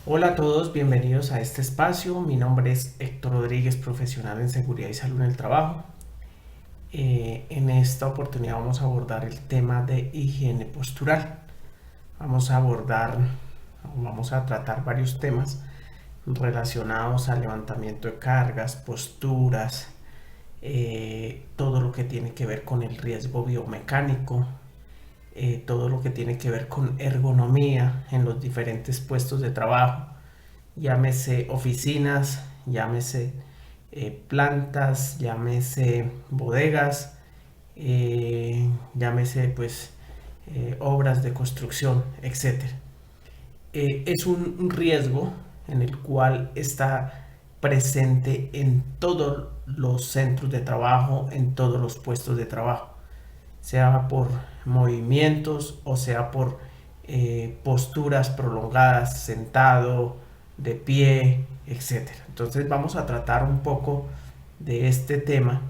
Hola a todos, bienvenidos a este espacio. Mi nombre es Héctor Rodríguez, profesional en seguridad y salud en el trabajo. En esta oportunidad vamos a abordar el tema de higiene postural. Vamos a abordar, vamos a tratar varios temas relacionados al levantamiento de cargas, posturas, todo lo que tiene que ver con el riesgo biomecánico, todo lo que tiene que ver con ergonomía en los diferentes puestos de trabajo, llámese oficinas, llámese plantas, llámese bodegas, llámese pues obras de construcción, etcétera. Es un riesgo en el cual está presente en todos los centros de trabajo, en todos los puestos de trabajo, sea por movimientos o sea por posturas prolongadas, sentado, de pie, etcétera. Entonces vamos a tratar un poco de este tema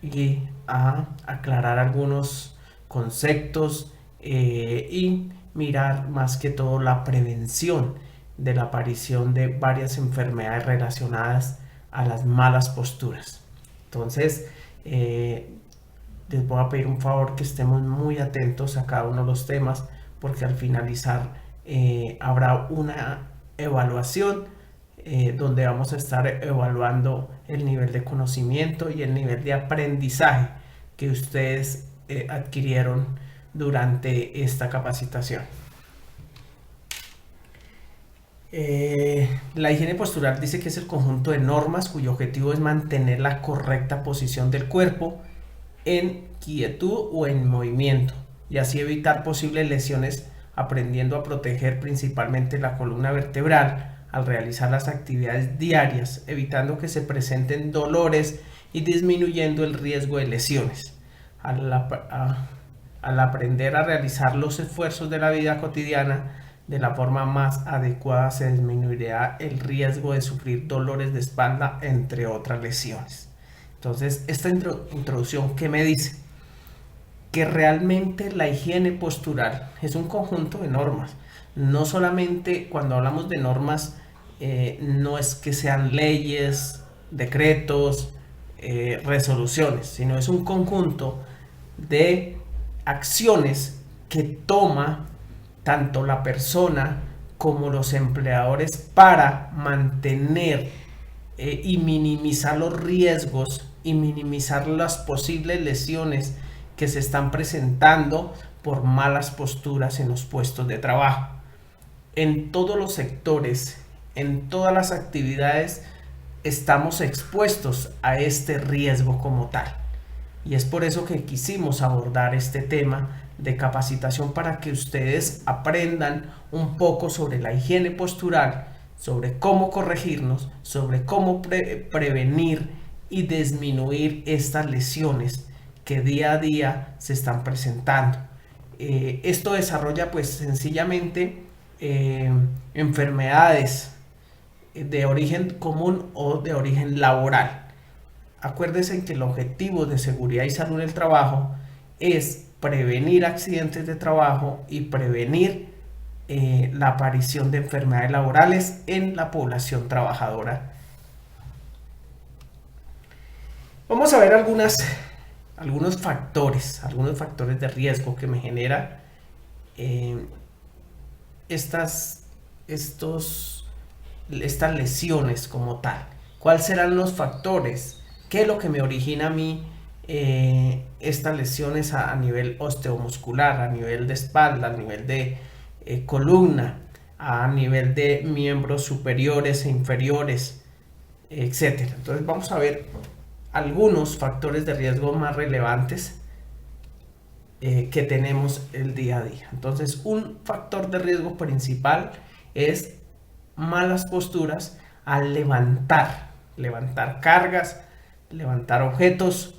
y a aclarar algunos conceptos y mirar más que todo la prevención de la aparición de varias enfermedades relacionadas a las malas posturas. Entonces, les voy a pedir un favor que estemos muy atentos a cada uno de los temas porque al finalizar habrá una evaluación donde vamos a estar evaluando el nivel de conocimiento y el nivel de aprendizaje que ustedes adquirieron durante esta capacitación. La higiene postural dice que es el conjunto de normas cuyo objetivo es mantener la correcta posición del cuerpo en quietud o en movimiento y así evitar posibles lesiones, aprendiendo a proteger principalmente la columna vertebral al realizar las actividades diarias, evitando que se presenten dolores y disminuyendo el riesgo de lesiones. Al aprender a realizar los esfuerzos de la vida cotidiana de la forma más adecuada, se disminuirá el riesgo de sufrir dolores de espalda, entre otras lesiones. Entonces, esta introducción, ¿qué me dice? Que realmente la higiene postural es un conjunto de normas. No solamente cuando hablamos de normas, no es que sean leyes, decretos, resoluciones, sino es un conjunto de acciones que toma tanto la persona como los empleadores para mantener y minimizar los riesgos y minimizar las posibles lesiones que se están presentando por malas posturas en los puestos de trabajo. En todos los sectores, en todas las actividades, estamos expuestos a este riesgo como tal. Y es por eso que quisimos abordar este tema de capacitación para que ustedes aprendan un poco sobre la higiene postural, sobre cómo corregirnos, sobre cómo prevenir y disminuir estas lesiones que día a día se están presentando. Esto desarrolla pues sencillamente enfermedades de origen común o de origen laboral. Acuérdense que el objetivo de seguridad y salud en el trabajo es prevenir accidentes de trabajo y prevenir la aparición de enfermedades laborales en la población trabajadora. Vamos a ver algunos factores de riesgo que me genera eh, estas, estas lesiones como tal. ¿Cuáles serán los factores? ¿Qué es lo que me origina a mí estas lesiones a nivel osteomuscular, a nivel de espalda, a nivel de columna, a nivel de miembros superiores e inferiores, etcétera? Entonces vamos a ver algunos factores de riesgo más relevantes que tenemos el día a día. Entonces, un factor de riesgo principal es malas posturas al levantar cargas, levantar objetos.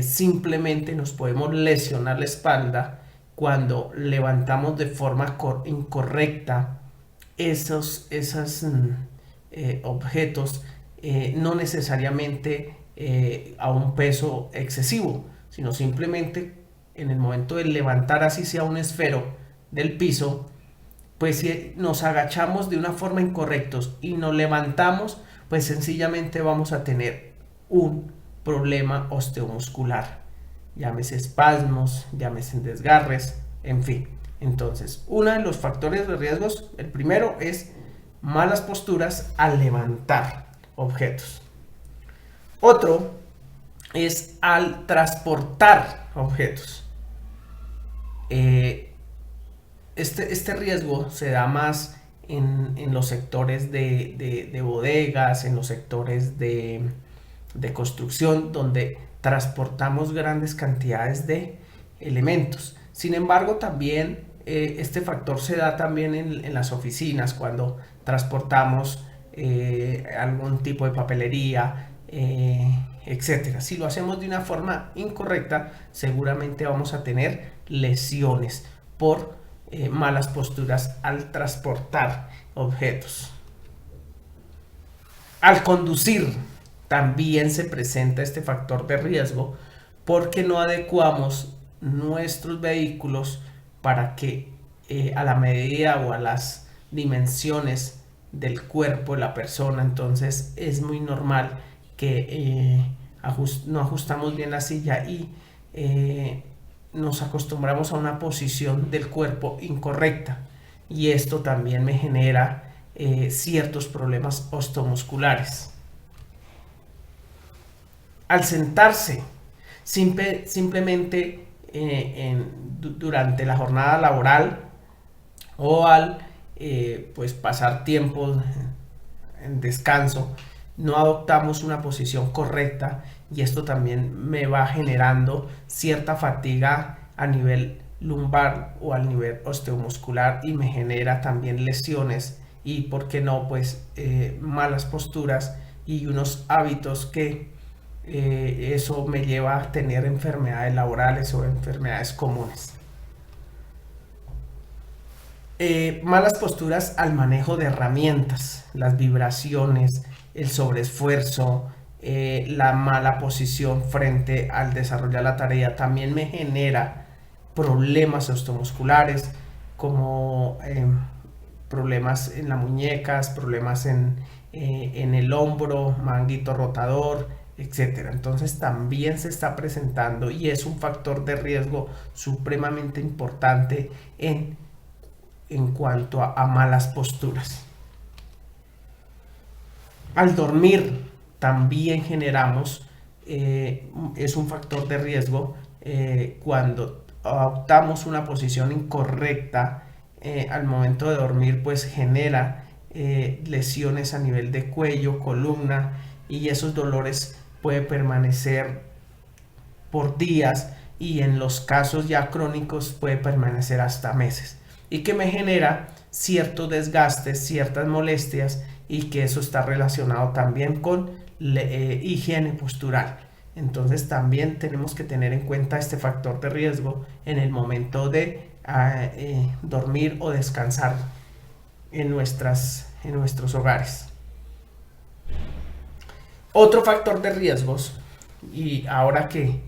Simplemente nos podemos lesionar la espalda cuando levantamos de forma incorrecta esos objetos, no necesariamente a un peso excesivo, sino simplemente en el momento de levantar así sea un esfero del piso, pues si nos agachamos de una forma incorrecta y nos levantamos, pues sencillamente vamos a tener un problema osteomuscular, llámese espasmos, llámese desgarres, en fin. Entonces, uno de los factores de riesgos, el primero es malas posturas al levantar objetos. Otro es al transportar objetos. Este riesgo se da más en los sectores de bodegas, en los sectores de construcción, donde transportamos grandes cantidades de elementos. Sin embargo, también este factor se da también en las oficinas, cuando transportamos algún tipo de papelería, etcétera. Si lo hacemos de una forma incorrecta, seguramente vamos a tener lesiones por malas posturas al transportar objetos. Al conducir también se presenta este factor de riesgo, porque no adecuamos nuestros vehículos para que a la medida o a las dimensiones del cuerpo de la persona. Entonces es muy normal que no ajustamos bien la silla y nos acostumbramos a una posición del cuerpo incorrecta, y esto también me genera ciertos problemas osteomusculares. Al sentarse simplemente durante la jornada laboral, o al pues pasar tiempo en descanso, no adoptamos una posición correcta, y esto también me va generando cierta fatiga a nivel lumbar o al nivel osteomuscular, y me genera también lesiones y, por qué no, pues malas posturas y unos hábitos que eso me lleva a tener enfermedades laborales o enfermedades comunes. Malas posturas al manejo de herramientas, las vibraciones, el sobreesfuerzo, la mala posición frente al desarrollar la tarea, también me genera problemas osteomusculares, como problemas en las muñecas, problemas en el hombro, manguito rotador, etcétera. Entonces también se está presentando, y es un factor de riesgo supremamente importante en cuanto a malas posturas. Al dormir también generamos, es un factor de riesgo cuando adoptamos una posición incorrecta al momento de dormir, pues genera lesiones a nivel de cuello, columna, y esos dolores pueden permanecer por días, y en los casos ya crónicos puede permanecer hasta meses, y que me genera ciertos desgastes, ciertas molestias, y que eso está relacionado también con higiene postural. Entonces también tenemos que tener en cuenta este factor de riesgo en el momento de dormir o descansar en nuestros hogares. Otro factor de riesgos, y ahora que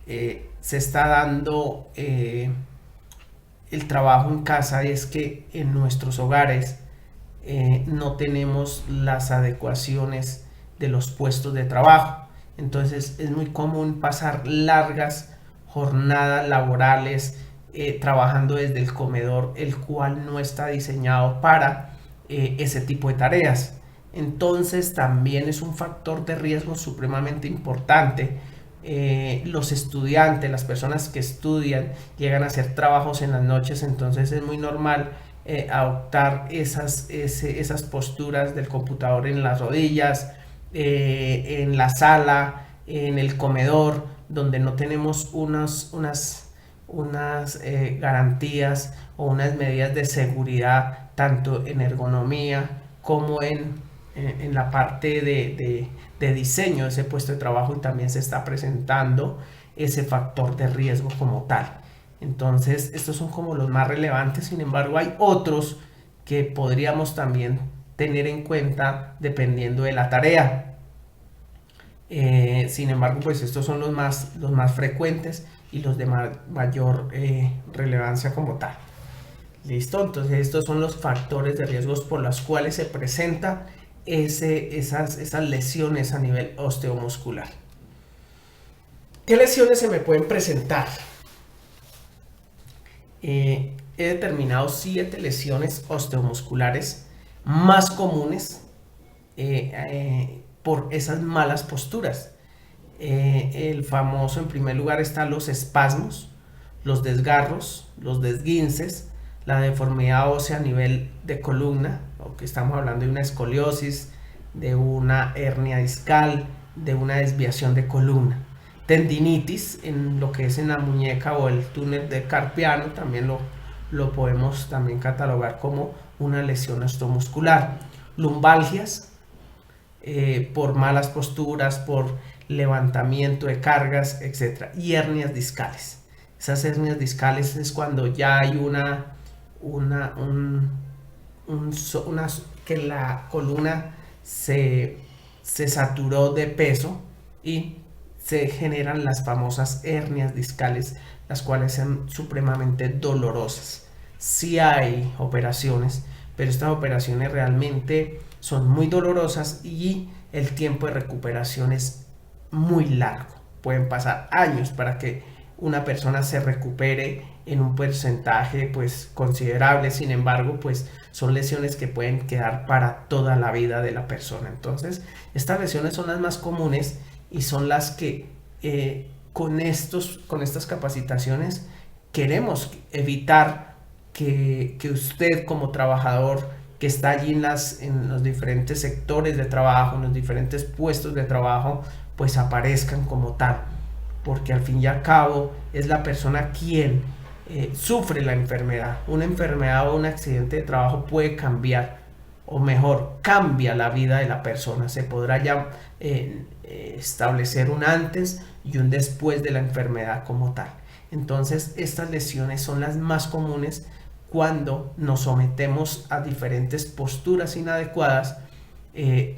se está dando el trabajo en casa, es que en nuestros hogares no tenemos las adecuaciones de los puestos de trabajo. Entonces es muy común pasar largas jornadas laborales trabajando desde el comedor, el cual no está diseñado para ese tipo de tareas. Entonces también es un factor de riesgo supremamente importante. Los estudiantes, las personas que estudian, llegan a hacer trabajos en las noches, entonces es muy normal adoptar esas posturas del computador en las rodillas, en la sala, en el comedor, donde no tenemos unas garantías o unas medidas de seguridad, tanto en ergonomía como en la parte de diseño de ese puesto de trabajo, y también se está presentando ese factor de riesgo como tal. Entonces estos son como los más relevantes. Sin embargo, hay otros que podríamos también tener en cuenta dependiendo de la tarea. Sin embargo, pues estos son los más frecuentes y los de mayor relevancia como tal. ¿Listo? Entonces estos son los factores de riesgos por los cuales se presenta esas lesiones a nivel osteomuscular. ¿Qué lesiones se me pueden presentar? He determinado 7 lesiones osteomusculares más comunes por esas malas posturas. El famoso, en primer lugar, están los espasmos, los desgarros, los desguinces, la deformidad ósea a nivel de columna, o que estamos hablando de una escoliosis, de una hernia discal, de una desviación de columna. Tendinitis en lo que es en la muñeca o el túnel de carpiano, también lo podemos también catalogar como una lesión osteomuscular. Lumbalgias por malas posturas, por levantamiento de cargas, etc. Y hernias discales. Esas hernias discales es cuando ya hay que la columna se saturó de peso y se generan las famosas hernias discales, las cuales son supremamente dolorosas. Sí hay operaciones, pero estas operaciones realmente son muy dolorosas y el tiempo de recuperación es muy largo. Pueden pasar años para que una persona se recupere en un porcentaje pues considerable. Sin embargo, pues son lesiones que pueden quedar para toda la vida de la persona. Entonces, estas lesiones son las más comunes y son las que con estas capacitaciones queremos evitar que usted como trabajador que está allí en los diferentes sectores de trabajo, en los diferentes puestos de trabajo, pues aparezcan como tal, porque al fin y al cabo es la persona quien sufre la enfermedad. Una enfermedad o un accidente de trabajo puede cambiar, o mejor, cambia la vida de la persona. Se podrá ya establecer un antes y un después de la enfermedad como tal. Entonces, estas lesiones son las más comunes cuando nos sometemos a diferentes posturas inadecuadas.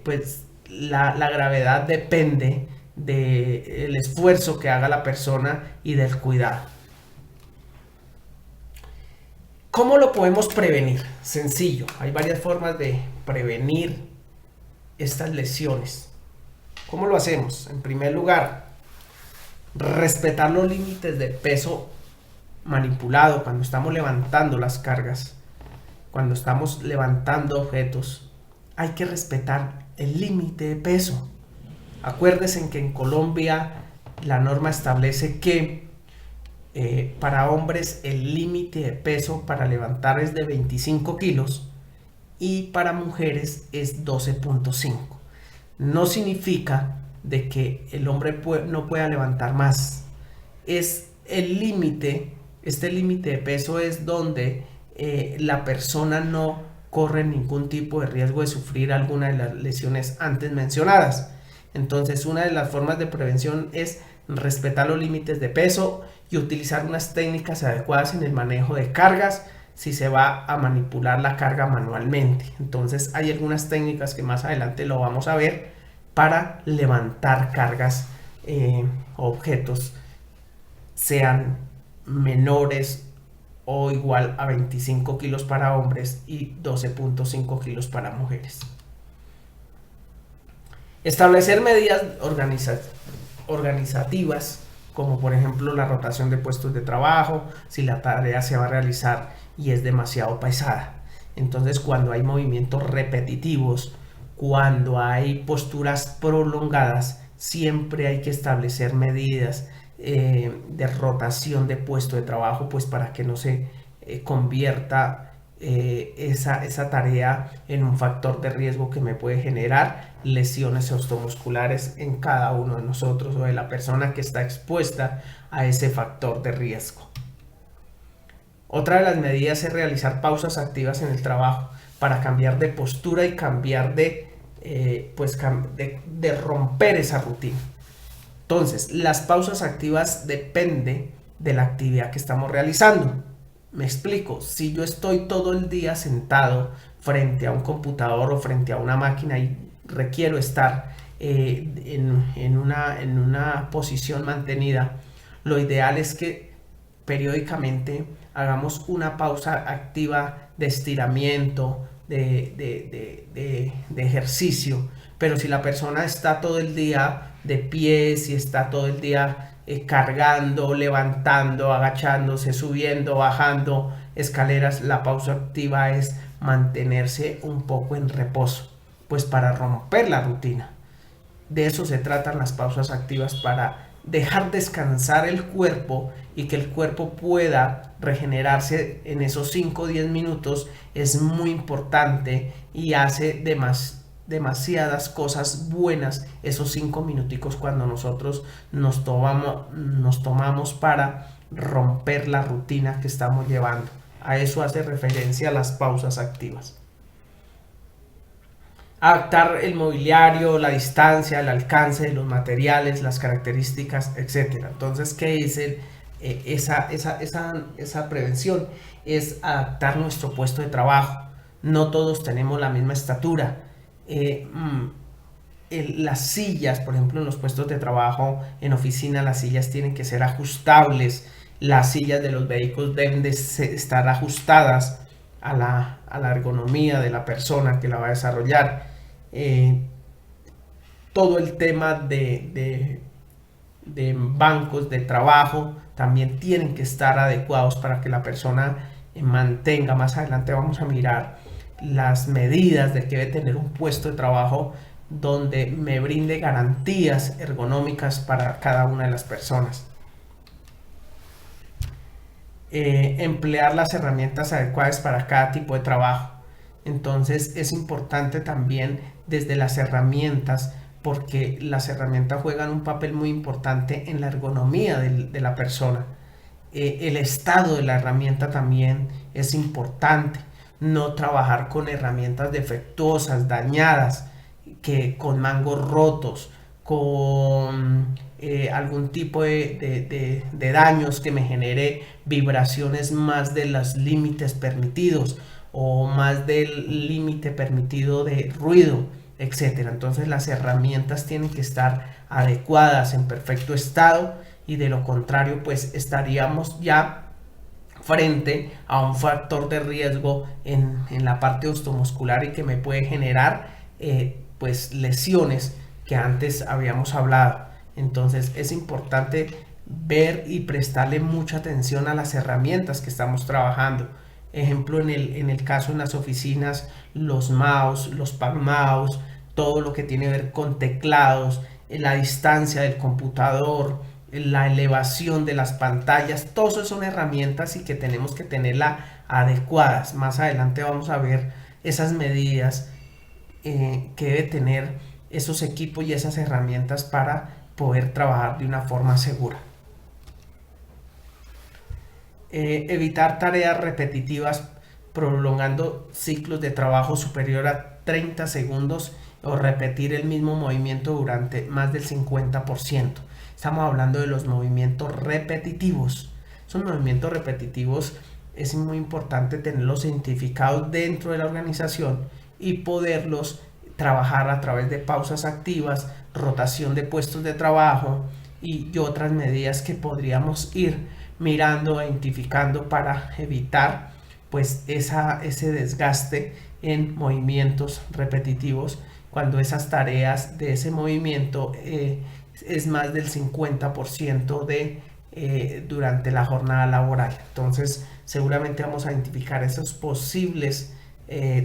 Pues la gravedad depende del esfuerzo que haga la persona y del cuidado. ¿Cómo lo podemos prevenir? Sencillo, hay varias formas de prevenir estas lesiones. ¿Cómo lo hacemos? En primer lugar, respetar los límites de peso manipulado cuando estamos levantando las cargas, cuando estamos levantando objetos. Hay que respetar el límite de peso. Acuérdense que en Colombia la norma establece que para hombres el límite de peso para levantar es de 25 kilos y para mujeres es 12.5. No significa de que el hombre no pueda levantar más. Es el límite, este límite de peso es donde la persona no corre ningún tipo de riesgo de sufrir alguna de las lesiones antes mencionadas. Entonces, una de las formas de prevención es respetar los límites de peso y utilizar unas técnicas adecuadas en el manejo de cargas si se va a manipular la carga manualmente. Entonces, hay algunas técnicas que más adelante lo vamos a ver para levantar cargas objetos, sean menores o igual a 25 kilos para hombres y 12.5 kilos para mujeres. Establecer medidas organizativas, como por ejemplo la rotación de puestos de trabajo, si la tarea se va a realizar y es demasiado pesada. Entonces, cuando hay movimientos repetitivos, cuando hay posturas prolongadas, siempre hay que establecer medidas de rotación de puesto de trabajo, pues para que no se convierta esa tarea en un factor de riesgo que me puede generar lesiones osteomusculares en cada uno de nosotros o de la persona que está expuesta a ese factor de riesgo. Otra de las medidas es realizar pausas activas en el trabajo para cambiar de postura y cambiar de romper esa rutina. Entonces, las pausas activas dependen de la actividad que estamos realizando. Me explico, si yo estoy todo el día sentado frente a un computador o frente a una máquina y requiero estar en una posición mantenida, lo ideal es que periódicamente hagamos una pausa activa de estiramiento, de ejercicio. Pero si la persona está todo el día de pie, si está todo el día cargando, levantando, agachándose, subiendo, bajando escaleras, la pausa activa es mantenerse un poco en reposo, pues para romper la rutina. De eso se tratan las pausas activas, para dejar descansar el cuerpo y que el cuerpo pueda regenerarse en esos 5 o 10 minutos. Es muy importante y hace demasiadas cosas buenas esos 5 minuticos cuando nosotros nos tomamos para romper la rutina que estamos llevando. A eso hace referencia las pausas activas. Adaptar el mobiliario, la distancia, el alcance de los materiales, las características, etcétera. Entonces, ¿qué es esa prevención? Es adaptar nuestro puesto de trabajo. No todos tenemos la misma estatura. Las sillas, por ejemplo, en los puestos de trabajo, en oficina, las sillas tienen que ser ajustables. Las sillas de los vehículos deben de estar ajustadas a la ergonomía de la persona que la va a desarrollar. Todo el tema de bancos de trabajo también tienen que estar adecuados para que la persona mantenga. Más adelante vamos a mirar las medidas de que debe tener un puesto de trabajo donde me brinde garantías ergonómicas para cada una de las personas. Emplear las herramientas adecuadas para cada tipo de trabajo. Entonces es importante también desde las herramientas, porque las herramientas juegan un papel muy importante en la ergonomía de la persona. El estado de la herramienta también es importante. No trabajar con herramientas defectuosas, dañadas, con mangos rotos, con algún tipo de daños que me genere vibraciones más de los límites permitidos o más del límite permitido de ruido, etcétera. Entonces las herramientas tienen que estar adecuadas, en perfecto estado, y de lo contrario pues estaríamos ya frente a un factor de riesgo en la parte osteomuscular y que me puede generar pues lesiones que antes habíamos hablado. Entonces es importante ver y prestarle mucha atención a las herramientas que estamos trabajando. Ejemplo, en el caso en las oficinas, los mouse, los pad mouse, todo lo que tiene que ver con teclados, la distancia del computador, la elevación de las pantallas, todo eso son herramientas y que tenemos que tenerlas adecuadas. Más adelante vamos a ver esas medidas que debe tener esos equipos y esas herramientas para poder trabajar de una forma segura. Evitar tareas repetitivas prolongando ciclos de trabajo superior a 30 segundos o repetir el mismo movimiento durante más del 50%. Estamos hablando de los movimientos repetitivos. Esos movimientos repetitivos es muy importante tenerlos identificados dentro de la organización y poderlos trabajar a través de pausas activas, rotación de puestos de trabajo y otras medidas que podríamos ir mirando e identificando para evitar pues ese desgaste en movimientos repetitivos cuando esas tareas de ese movimiento es más del 50% durante la jornada laboral. Entonces seguramente vamos a identificar esos posibles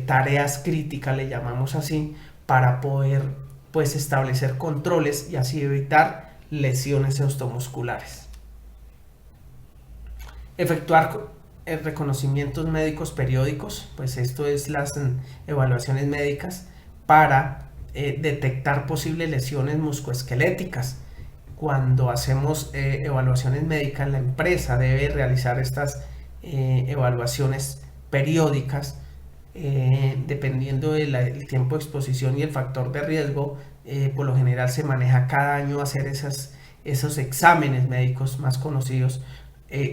tareas críticas, le llamamos así, para poder pues establecer controles y así evitar lesiones osteomusculares. Efectuar reconocimientos médicos periódicos, pues esto es las evaluaciones médicas para detectar posibles lesiones musculoesqueléticas. Cuando hacemos evaluaciones médicas, la empresa debe realizar estas evaluaciones periódicas dependiendo del tiempo de exposición y el factor de riesgo. Por lo general se maneja cada año hacer esos exámenes médicos más conocidos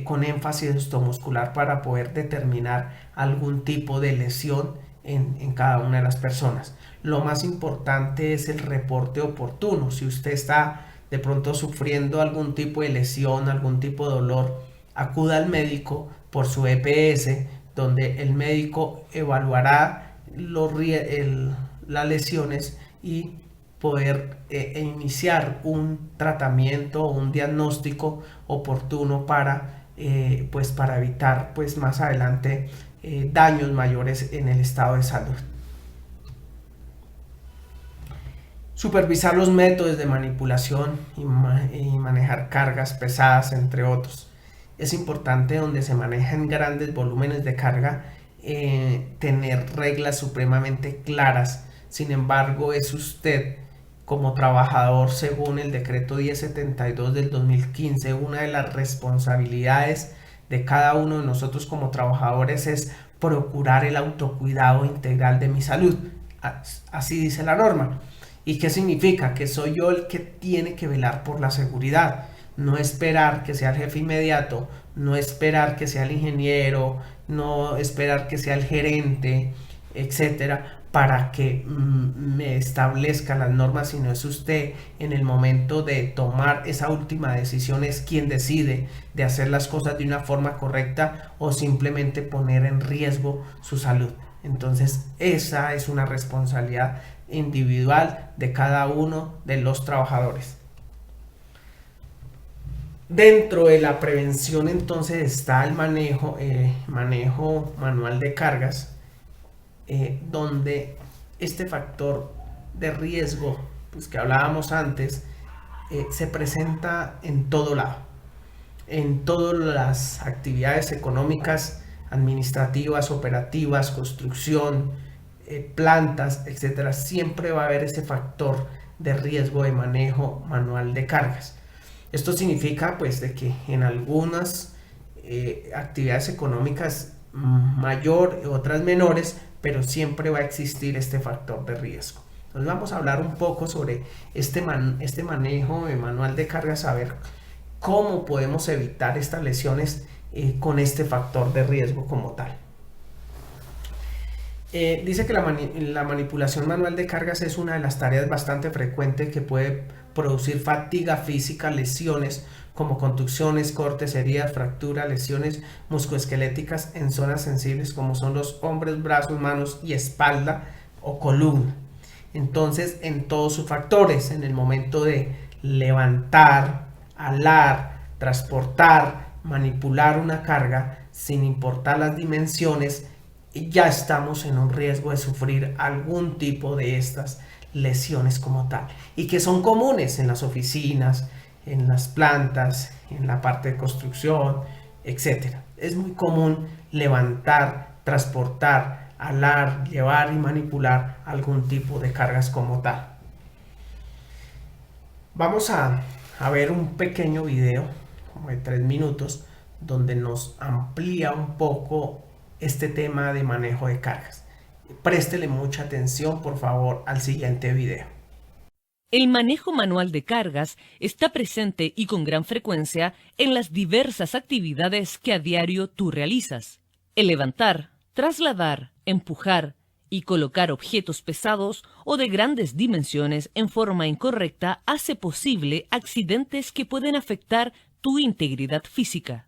con énfasis osteomuscular para poder determinar algún tipo de lesión en cada una de las personas. Lo más importante es el reporte oportuno. Si usted está de pronto sufriendo algún tipo de lesión, algún tipo de dolor acuda al médico por su EPS, donde el médico evaluará las lesiones y poder iniciar un tratamiento o un diagnóstico oportuno para evitar más adelante daños mayores en el estado de salud. Supervisar los métodos de manipulación y manejar cargas pesadas, entre otros. Es importante, donde se manejan grandes volúmenes de carga, tener reglas supremamente claras. Sin embargo, es usted como trabajador, según el decreto 1072 del 2015, una de las responsabilidades de cada uno de nosotros como trabajadores es procurar el autocuidado integral de mi salud. Así dice la norma. ¿Y qué significa? Que soy yo el que tiene que velar por la seguridad. No esperar que sea el jefe inmediato, no esperar que sea el ingeniero, no esperar que sea el gerente, etcétera, para que me establezca las normas, sino es usted en el momento de tomar esa última decisión, es quien decide de hacer las cosas de una forma correcta o simplemente poner en riesgo su salud. Entonces, esa es una responsabilidad individual de cada uno de los trabajadores. Dentro de la prevención, entonces, está el manejo manual de cargas, donde este factor de riesgo, pues, que hablábamos antes, se presenta en todo lado, en todas las actividades económicas, administrativas, operativas, construcción, plantas, etcétera. Siempre va a haber ese factor de riesgo de manejo manual de cargas. Esto significa pues de que en algunas actividades económicas mayor, otras menores, pero siempre va a existir este factor de riesgo. Entonces vamos a hablar un poco sobre este manejo de manual de cargas, a ver cómo podemos evitar estas lesiones con este factor de riesgo como tal. Dice que la manipulación manual de cargas es una de las tareas bastante frecuentes que puede producir fatiga física, lesiones como contusiones, cortes, heridas, fracturas, lesiones musculoesqueléticas en zonas sensibles como son los hombros, brazos, manos y espalda o columna. Entonces, en todos sus factores, en el momento de levantar, alar, transportar, manipular una carga, sin importar las dimensiones, ya estamos en un riesgo de sufrir algún tipo de estas lesiones como tal, y que son comunes en las oficinas, en las plantas, en la parte de construcción, etc. Es muy común levantar, transportar, alar, llevar y manipular algún tipo de cargas como tal. Vamos a ver un pequeño video, como de 3 minutos, donde nos amplía un poco este tema de manejo de cargas. Préstele mucha atención, por favor, al siguiente video. El manejo manual de cargas está presente y con gran frecuencia en las diversas actividades que a diario tú realizas. El levantar, trasladar, empujar y colocar objetos pesados o de grandes dimensiones en forma incorrecta hace posible accidentes que pueden afectar tu integridad física.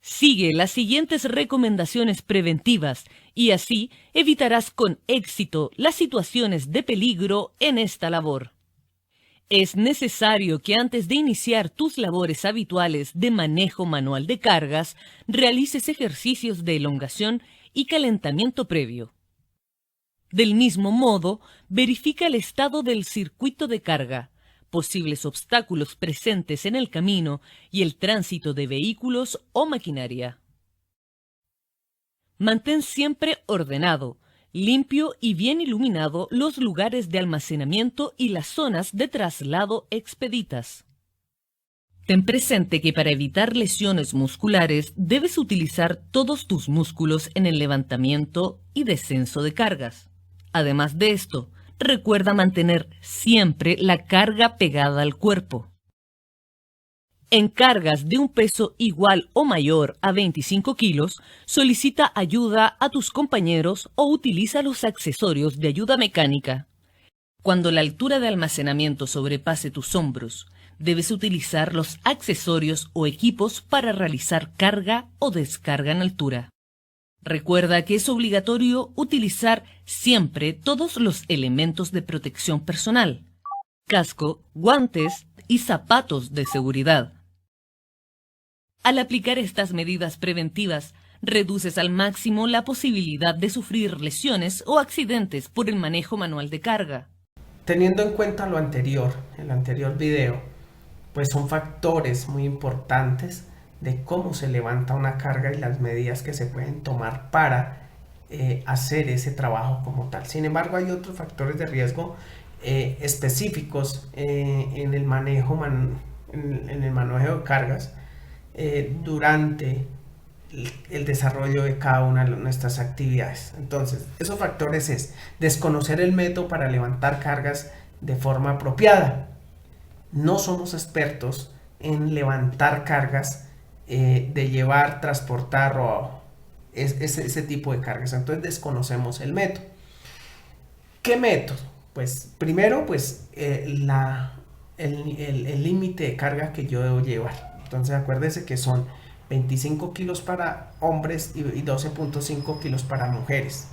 Sigue las siguientes recomendaciones preventivas y así evitarás con éxito las situaciones de peligro en esta labor. Es necesario que antes de iniciar tus labores habituales de manejo manual de cargas, realices ejercicios de elongación y calentamiento previo. Del mismo modo, verifica el estado del circuito de carga, posibles obstáculos presentes en el camino y el tránsito de vehículos o maquinaria. Mantén siempre ordenado, limpio y bien iluminado los lugares de almacenamiento y las zonas de traslado expeditas. Ten presente que para evitar lesiones musculares debes utilizar todos tus músculos en el levantamiento y descenso de cargas. Además de esto, recuerda mantener siempre la carga pegada al cuerpo. En cargas de un peso igual o mayor a 25 kilos, solicita ayuda a tus compañeros o utiliza los accesorios de ayuda mecánica. Cuando la altura de almacenamiento sobrepase tus hombros, debes utilizar los accesorios o equipos para realizar carga o descarga en altura. Recuerda que es obligatorio utilizar siempre todos los elementos de protección personal: casco, guantes y zapatos de seguridad. Al aplicar estas medidas preventivas, reduces al máximo la posibilidad de sufrir lesiones o accidentes por el manejo manual de carga. Teniendo en cuenta lo anterior, el anterior video, pues son factores muy importantes de cómo se levanta una carga y las medidas que se pueden tomar para hacer ese trabajo como tal. Sin embargo, hay otros factores de riesgo específicos en el manejo de cargas durante el desarrollo de cada una de nuestras actividades. Entonces, esos factores es desconocer el método para levantar cargas de forma apropiada. No somos expertos en levantar cargas, de llevar, transportar o ese tipo de cargas. Entonces desconocemos el método. ¿Qué método? Pues primero, pues el límite de carga que yo debo llevar. Entonces acuérdense que son 25 kilos para hombres y 12.5 kilos para mujeres.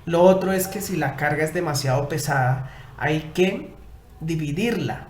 Lo otro es que si la carga es demasiado pesada, hay que dividirla.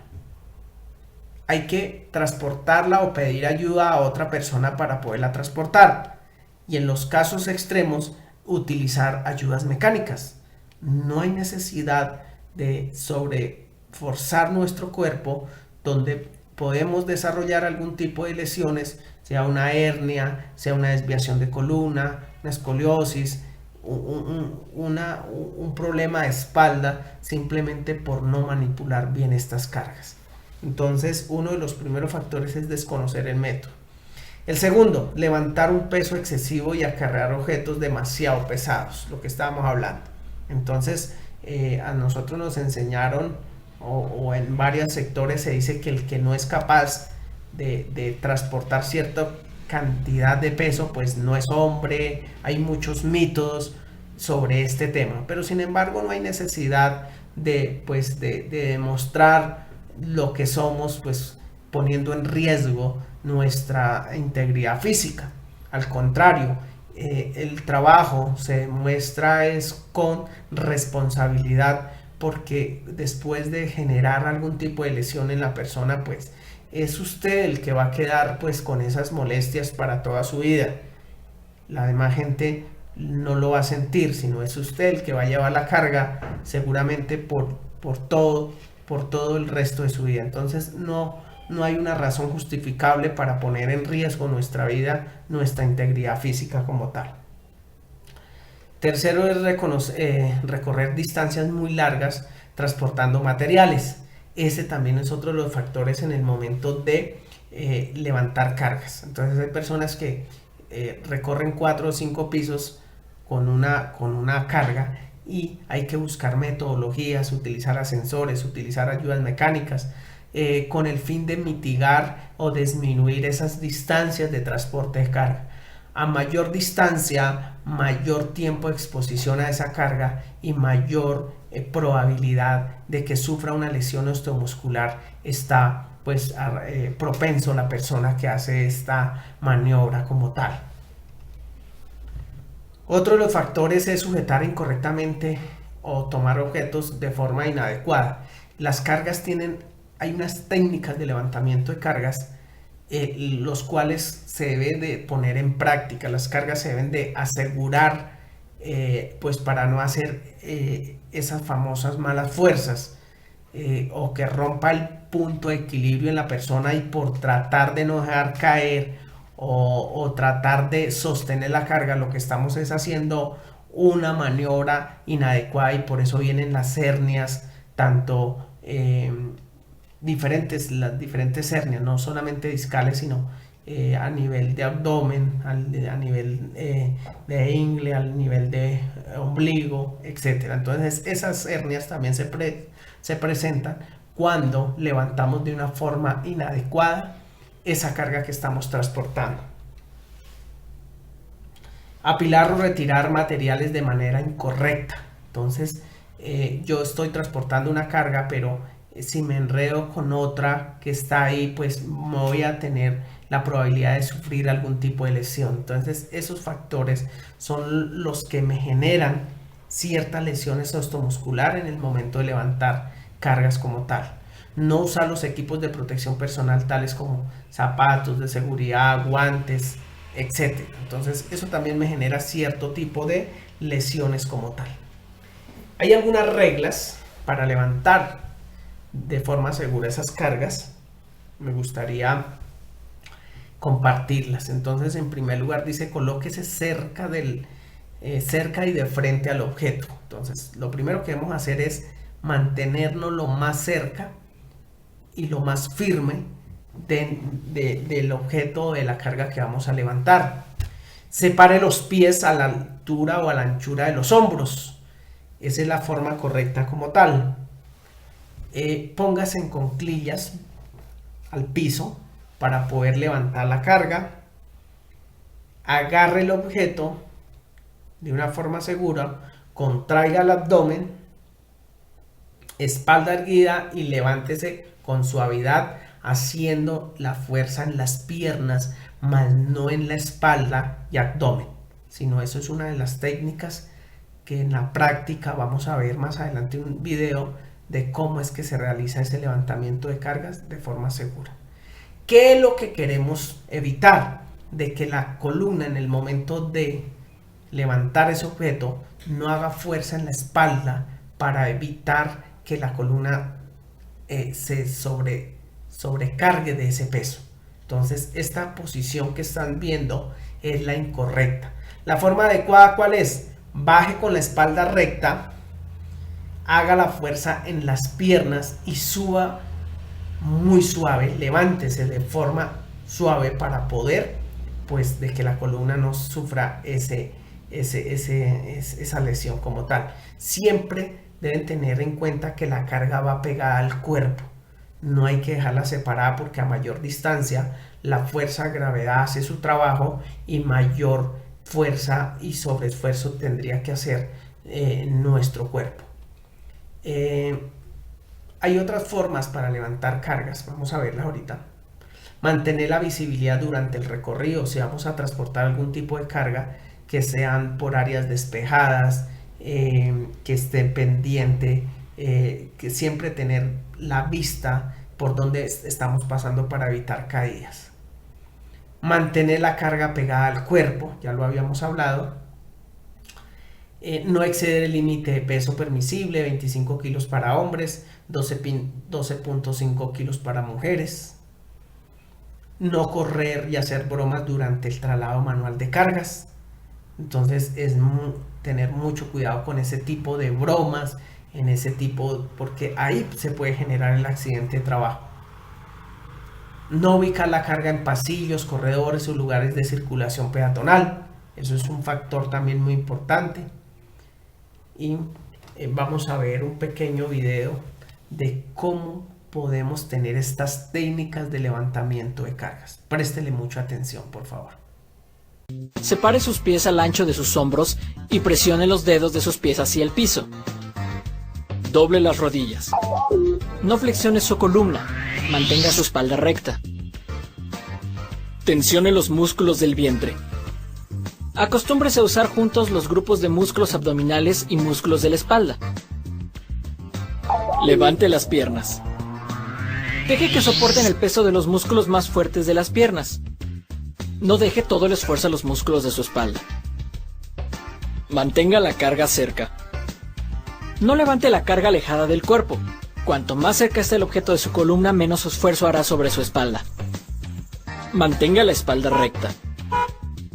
Hay que transportarla o pedir ayuda a otra persona para poderla transportar. Y en los casos extremos, utilizar ayudas mecánicas. No hay necesidad de sobreforzar nuestro cuerpo, donde podemos desarrollar algún tipo de lesiones, sea una hernia, sea una desviación de columna, una escoliosis, un problema de espalda, simplemente por no manipular bien estas cargas. Entonces, uno de los primeros factores es desconocer el método. El segundo, levantar un peso excesivo y acarrear objetos demasiado pesados, lo que estábamos hablando. Entonces, a nosotros nos enseñaron, o en varios sectores se dice que el que no es capaz de transportar cierta cantidad de peso, pues no es hombre. Hay muchos mitos sobre este tema, pero sin embargo no hay necesidad de demostrar lo que somos, pues poniendo en riesgo nuestra integridad física. Al contrario, el trabajo se demuestra es con responsabilidad, porque después de generar algún tipo de lesión en la persona, pues es usted el que va a quedar pues con esas molestias para toda su vida. La demás gente no lo va a sentir, sino es usted el que va a llevar la carga seguramente por todo el resto de su vida. Entonces no hay una razón justificable para poner en riesgo nuestra vida, nuestra integridad física como tal. Tercero es recorrer distancias muy largas transportando materiales. Ese también es otro de los factores en el momento de levantar cargas. Entonces hay personas que recorren 4 o 5 pisos con una carga, y hay que buscar metodologías, utilizar ascensores, utilizar ayudas mecánicas, con el fin de mitigar o disminuir esas distancias de transporte de carga. A mayor distancia, mayor tiempo de exposición a esa carga y mayor probabilidad de que sufra una lesión osteomuscular. Está pues propenso la persona que hace esta maniobra como tal. Otro de los factores es sujetar incorrectamente o tomar objetos de forma inadecuada. Las cargas hay unas técnicas de levantamiento de cargas, los cuales se debe de poner en práctica. Las cargas se deben de asegurar, pues para no hacer esas famosas malas fuerzas, o que rompa el punto de equilibrio en la persona, y por tratar de no dejar caer o tratar de sostener la carga, lo que estamos es haciendo una maniobra inadecuada, y por eso vienen las hernias, tanto las diferentes hernias, no solamente discales, sino a nivel de abdomen, a nivel de ingle, al nivel de ombligo, etc. Entonces esas hernias también se presentan cuando levantamos de una forma inadecuada esa carga que estamos transportando. Apilar o retirar materiales de manera incorrecta. Entonces yo estoy transportando una carga, pero si me enredo con otra que está ahí, pues voy a tener la probabilidad de sufrir algún tipo de lesión. Entonces esos factores son los que me generan ciertas lesiones osteomusculares en el momento de levantar cargas como tal. No usar los equipos de protección personal tales como zapatos de seguridad, guantes, etcétera. Entonces eso también me genera cierto tipo de lesiones como tal. Hay algunas reglas para levantar de forma segura esas cargas. Me gustaría compartirlas. Entonces, en primer lugar dice colóquese cerca y de frente al objeto. Entonces, lo primero que debemos hacer es mantenernos lo más cerca y lo más firme del objeto o de la carga que vamos a levantar. Separe los pies a la altura o a la anchura de los hombros. Esa es la forma correcta como tal. Póngase en cuclillas al piso para poder levantar la carga. Agarre el objeto de una forma segura, contraiga el abdomen, espalda erguida y levántese con suavidad, haciendo la fuerza en las piernas, más no en la espalda y abdomen, sino eso es una de las técnicas que en la práctica vamos a ver más adelante un video de cómo es que se realiza ese levantamiento de cargas de forma segura. ¿Qué es lo que queremos evitar? De que la columna en el momento de levantar ese objeto no haga fuerza en la espalda para evitar que la columna se sobrecargue de ese peso. Entonces esta posición que están viendo es la incorrecta. La forma adecuada, ¿cuál es? Baje con la espalda recta, haga la fuerza en las piernas y suba muy suave, levántese de forma suave para poder, pues, de que la columna no sufra esa lesión como tal. Siempre deben tener en cuenta que la carga va pegada al cuerpo. No hay que dejarla separada porque a mayor distancia la fuerza de gravedad hace su trabajo y mayor fuerza y sobreesfuerzo tendría que hacer nuestro cuerpo. Hay otras formas para levantar cargas, vamos a verlas ahorita. Mantener la visibilidad durante el recorrido, si vamos a transportar algún tipo de carga, que sean por áreas despejadas, que estén pendiente, que siempre tener la vista por donde estamos pasando para evitar caídas. Mantener la carga pegada al cuerpo, ya lo habíamos hablado. No exceder el límite de peso permisible, 25 kilos para hombres, 12.5 kilos para mujeres. No correr y hacer bromas durante el traslado manual de cargas. Entonces es tener mucho cuidado con ese tipo de bromas, porque ahí se puede generar el accidente de trabajo. No ubicar la carga en pasillos, corredores o lugares de circulación peatonal. Eso es un factor también muy importante. Y vamos a ver un pequeño video de cómo podemos tener estas técnicas de levantamiento de cargas. Préstele mucha atención, por favor. Separe sus pies al ancho de sus hombros y presione los dedos de sus pies hacia el piso. Doble las rodillas. No flexione su columna. Mantenga su espalda recta. Tensione los músculos del vientre. Acostúmbrese a usar juntos los grupos de músculos abdominales y músculos de la espalda. Levante las piernas. Deje que soporten el peso de los músculos más fuertes de las piernas. No deje todo el esfuerzo a los músculos de su espalda. Mantenga la carga cerca. No levante la carga alejada del cuerpo. Cuanto más cerca esté el objeto de su columna, menos esfuerzo hará sobre su espalda. Mantenga la espalda recta.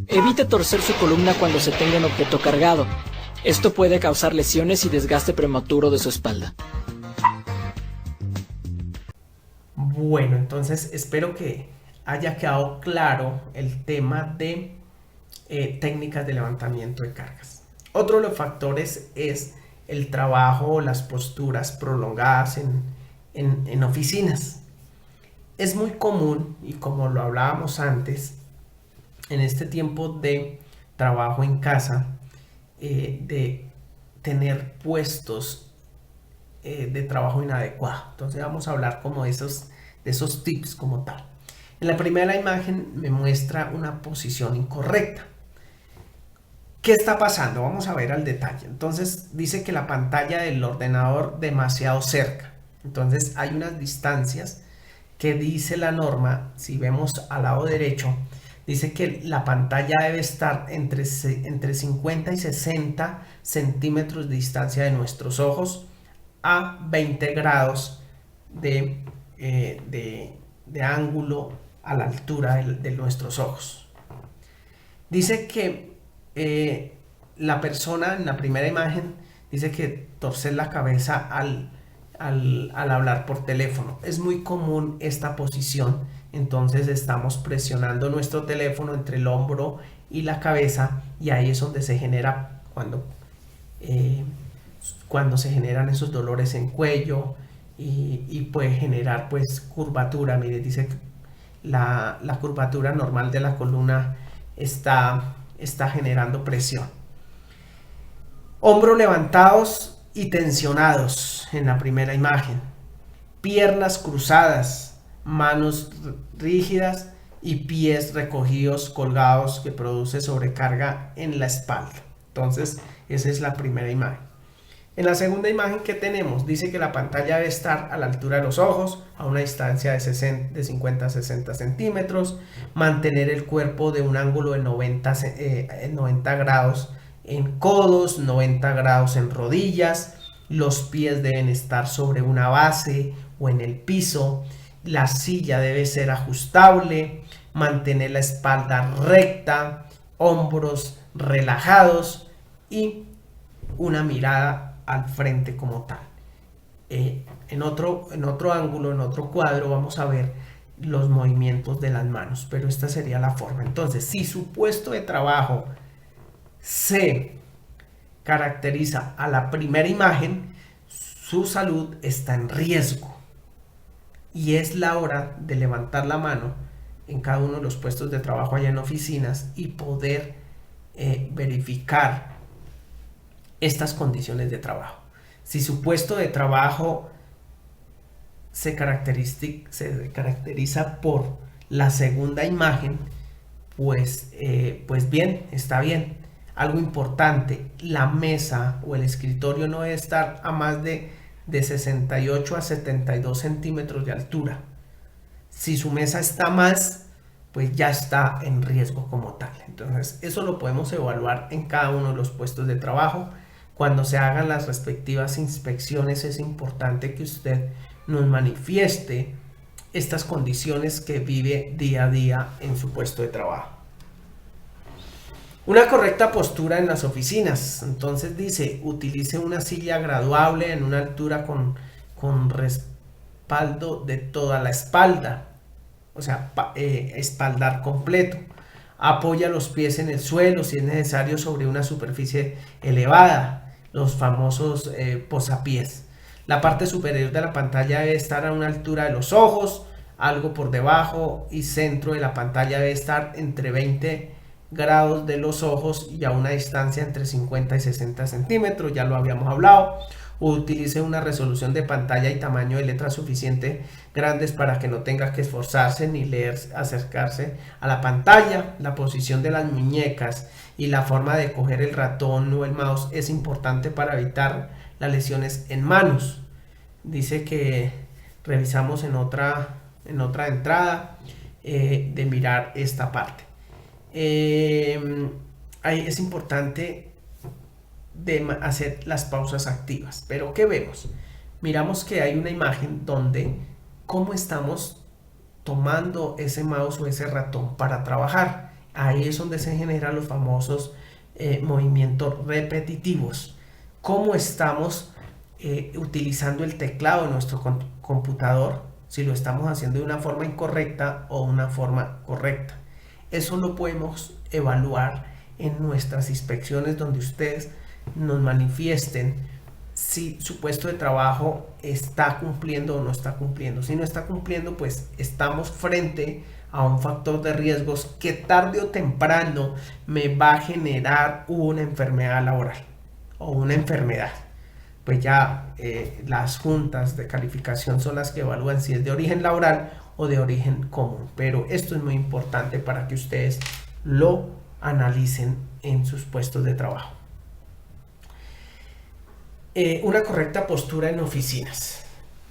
Evite torcer su columna cuando se tenga un objeto cargado. Esto puede causar lesiones y desgaste prematuro de su espalda. Bueno, entonces espero que haya quedado claro el tema de técnicas de levantamiento de cargas. Otro de los factores es el trabajo o las posturas prolongadas en oficinas. Es muy común, y como lo hablábamos antes, en este tiempo de trabajo en casa, de tener puestos de trabajo inadecuado. Entonces vamos a hablar como de esos tips como tal. En la primera imagen me muestra una posición incorrecta. ¿Qué está pasando? Vamos a ver al detalle. Entonces dice que la pantalla del ordenador demasiado cerca. Entonces hay unas distancias que dice la norma, si vemos al lado derecho, dice que la pantalla debe estar entre 50 y 60 centímetros de distancia de nuestros ojos a 20 grados de ángulo a la altura de nuestros ojos. Dice que la persona en la primera imagen dice que torcer la cabeza al hablar por teléfono. Es muy común esta posición, entonces estamos presionando nuestro teléfono entre el hombro y la cabeza, y ahí es donde se genera cuando se generan esos dolores en cuello y puede generar pues curvatura. Mire, dice que la curvatura normal de la columna está generando presión. Hombros levantados y tensionados en la primera imagen, piernas cruzadas, manos rígidas y pies recogidos, colgados, que produce sobrecarga en la espalda. Entonces esa es la primera imagen. En la segunda imagen que tenemos, dice que la pantalla debe estar a la altura de los ojos, a una distancia de 50 a 60 centímetros, mantener el cuerpo de un ángulo de 90 grados en codos, 90 grados en rodillas, los pies deben estar sobre una base o en el piso, la silla debe ser ajustable, mantener la espalda recta, hombros relajados y una mirada al frente como tal. En otro ángulo, en otro cuadro, vamos a ver los movimientos de las manos, pero esta sería la forma. Entonces, si su puesto de trabajo se caracteriza a la primera imagen, su salud está en riesgo y es la hora de levantar la mano en cada uno de los puestos de trabajo allá en oficinas y poder verificar estas condiciones de trabajo. Si su puesto de trabajo se caracteriza por la segunda imagen, pues bien, está bien. Algo importante, la mesa o el escritorio no debe estar a más de 68 a 72 centímetros de altura. Si su mesa está más, pues ya está en riesgo como tal. Entonces eso lo podemos evaluar en cada uno de los puestos de trabajo. Cuando se hagan las respectivas inspecciones es importante que usted nos manifieste estas condiciones que vive día a día en su puesto de trabajo. Una correcta postura en las oficinas. Entonces dice, utilice una silla graduable en una altura con respaldo de toda la espalda, o sea, espaldar completo. Apoya los pies en el suelo, si es necesario, sobre una superficie elevada, los famosos posapiés. La parte superior de la pantalla debe estar a una altura de los ojos, algo por debajo, y centro de la pantalla debe estar entre 20 grados de los ojos y a una distancia entre 50 y 60 centímetros, ya lo habíamos hablado. Utilice una resolución de pantalla y tamaño de letras suficiente grandes para que no tenga que esforzarse ni leer, acercarse a la pantalla. La posición de las muñecas y la forma de coger el ratón o el mouse es importante para evitar las lesiones en manos. Dice que revisamos en otra entrada de mirar esta parte. Es importante de hacer las pausas activas, pero ¿qué vemos? Miramos que hay una imagen donde cómo estamos tomando ese mouse o ese ratón para trabajar. Ahí es donde se generan los famosos movimientos repetitivos. Cómo estamos utilizando el teclado de nuestro computador, si lo estamos haciendo de una forma incorrecta o una forma correcta. Eso lo podemos evaluar en nuestras inspecciones, donde ustedes nos manifiesten si su puesto de trabajo está cumpliendo o no está cumpliendo. Si no está cumpliendo, pues estamos frente a un factor de riesgos que tarde o temprano me va a generar una enfermedad laboral o una enfermedad. pues ya las juntas de calificación son las que evalúan si es de origen laboral o de origen común. Pero esto es muy importante para que ustedes lo analicen en sus puestos de trabajo. Una correcta postura en oficinas.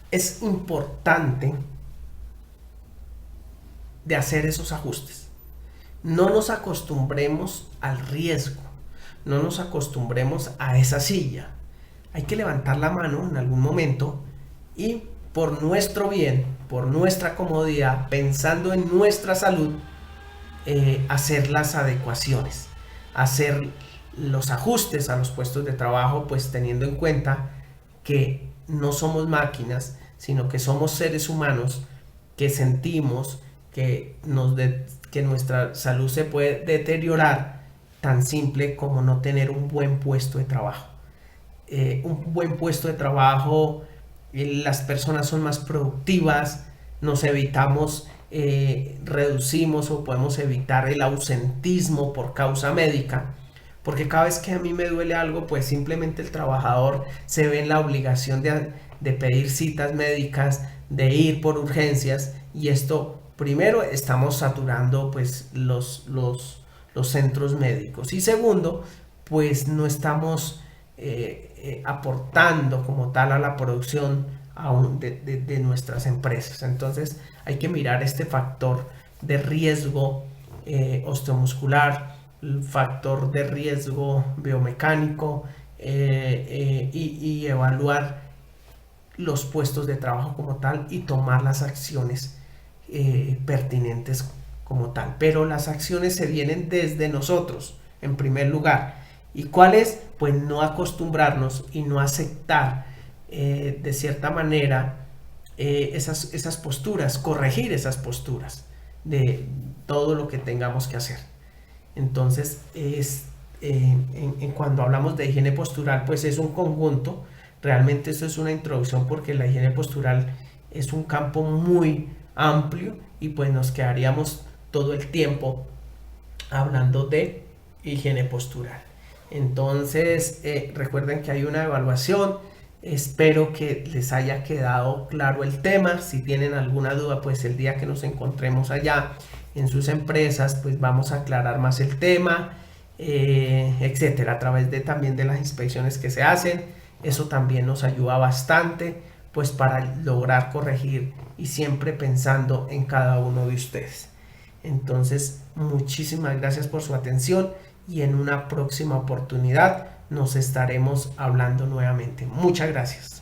Es importante de hacer esos ajustes. No nos acostumbremos al riesgo, no nos acostumbremos a esa silla. Hay que levantar la mano en algún momento y por nuestro bien, por nuestra comodidad, pensando en nuestra salud, hacer las adecuaciones, hacer los ajustes a los puestos de trabajo, pues teniendo en cuenta que no somos máquinas, sino que somos seres humanos que sentimos que nuestra salud se puede deteriorar, tan simple como no tener un buen puesto de trabajo. Un buen puesto de trabajo, las personas son más productivas, nos evitamos, reducimos o podemos evitar el ausentismo por causa médica, porque cada vez que a mí me duele algo, pues simplemente el trabajador se ve en la obligación de pedir citas médicas, de ir por urgencias, y esto, primero, estamos saturando pues los centros médicos, y segundo, pues no estamos aportando como tal a la producción aún de nuestras empresas. Entonces hay que mirar este factor de riesgo osteomuscular, el factor de riesgo biomecánico, y evaluar los puestos de trabajo como tal y tomar las acciones pertinentes como tal. Pero las acciones se vienen desde nosotros en primer lugar. ¿Y cuál es? Pues no acostumbrarnos y no aceptar de cierta manera esas posturas, corregir esas posturas de todo lo que tengamos que hacer. Entonces, cuando hablamos de higiene postural, pues es un conjunto. Realmente esto es una introducción porque la higiene postural es un campo muy amplio y pues nos quedaríamos todo el tiempo hablando de higiene postural. Entonces, recuerden que hay una evaluación. Espero que les haya quedado claro el tema. Si tienen alguna duda, pues el día que nos encontremos allá en sus empresas, pues vamos a aclarar más el tema, etcétera, a través también de las inspecciones que se hacen. Eso también nos ayuda bastante, pues para lograr corregir y siempre pensando en cada uno de ustedes. Entonces, muchísimas gracias por su atención y en una próxima oportunidad nos estaremos hablando nuevamente. Muchas gracias.